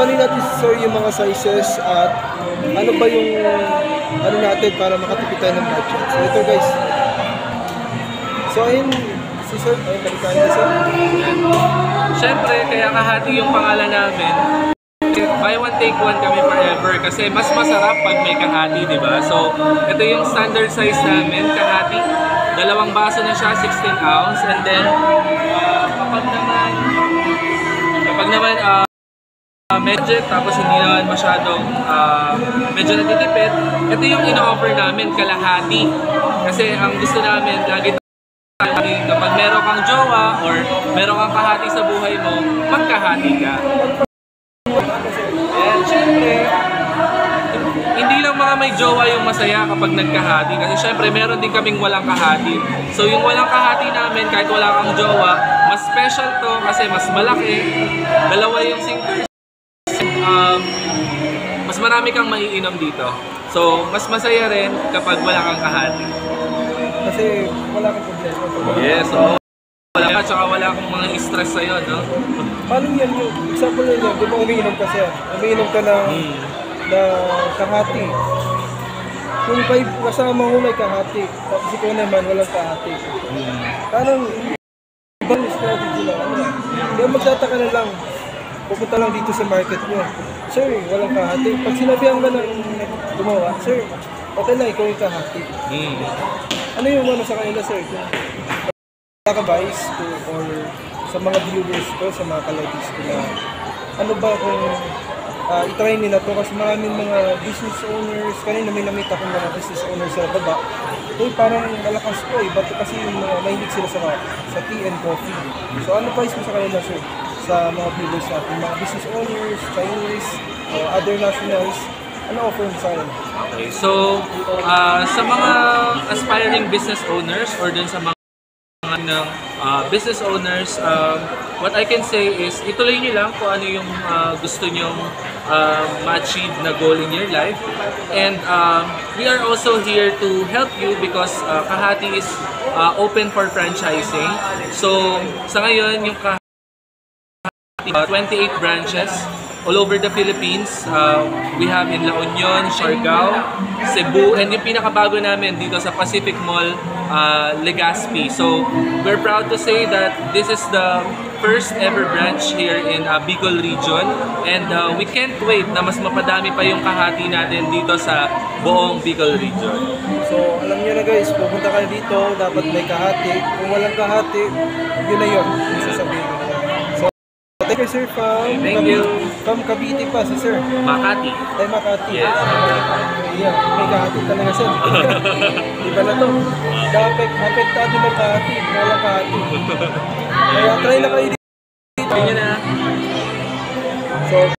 paano natin sir yung mga sizes at ano ba yung ano natin para makatipid tayo ng budget. So ito guys. So ayun, si sir, ay balikan na sir. Siyempre, kaya kahati yung pangalan namin. Buy one take one kami forever kasi mas masarap pag may kahati, di ba? So, ito yung standard size namin, kahati. Dalawang baso na siya, 16 ounce. And then, kapag naman medyo, tapos hindi naman masyadong medyo natitipid, ito yung ino-offer namin, kalahati. Kasi ang gusto namin, lagi kapag meron kang jowa or meron kang kahati sa buhay mo, magkahati ka. And syempre, hindi lang mga may jowa yung masaya kapag nagkahati. Kasi syempre, meron din kaming walang kahati. So yung walang kahati namin, kahit wala kang jowa, mas special to kasi mas malaki. Dalawa yung sinkers. Mas marami kang maiinom dito. So mas masaya rin kapag wala kang kahati. Kasi wala kang problema. Yes, so wala ka, tsaka wala akong mga stress sa'yo, no? Paano yan yung, example na yan, di ba umiinom ka sir? Umiinom ka ng kahati. Kung kasama mo may kahati, tapos ikaw naman walang kahati. Parang ibang strategy lang. Kaya magtataka na lang, pupunta lang dito sa market nyo. Sir, walang kahati. Pag sinabihan ka ng gumawa, sir, okay na, ikaw yung kahati. Ano yung ano sa kanila sir? Nakabais ko or sa mga viewers ko, sa mga kalabis ko na ano ba kung itry nila to kasi maraming mga business owners, kanina may namit akong mga business owners sa baba. Parang malakas po ba't kasi mahilig sila sa tea and coffee. So ano advice mo sa kanila sir? Sa mga viewers natin, mga business owners, Chinese, other nationals, ano offer mo sa akin? Okay, so sa mga aspiring business owners or dun sa mga ng business owners, what I can say is ituloy niyo lang kung ano yung gusto nyong ma-achieve na goal in your life. And we are also here to help you because Kahati is open for franchising. So sa ngayon, yung Kahati 28 branches all over the Philippines. We have in La Union, Siargao, Cebu, and yung pinakabago namin dito sa Pacific Mall, Legazpi. So we're proud to say that this is the first ever branch here in Bicol region, and we can't wait na mas mapadami pa yung Kahati natin dito sa buong Bicol region. So alam niyo na guys, pupunta kayo dito, dapat may kahati. Kung walang kahati, yun na yun, sasabihin ko na yan. Thank you sir from Cavite pa si sir. Makati. Ay Makati. Yes. Yeah, may kahati talaga sir. Iba na to. Dapat apektado ng kahati, walang kahati. Kaya try na kayo dito. Tingnan na. So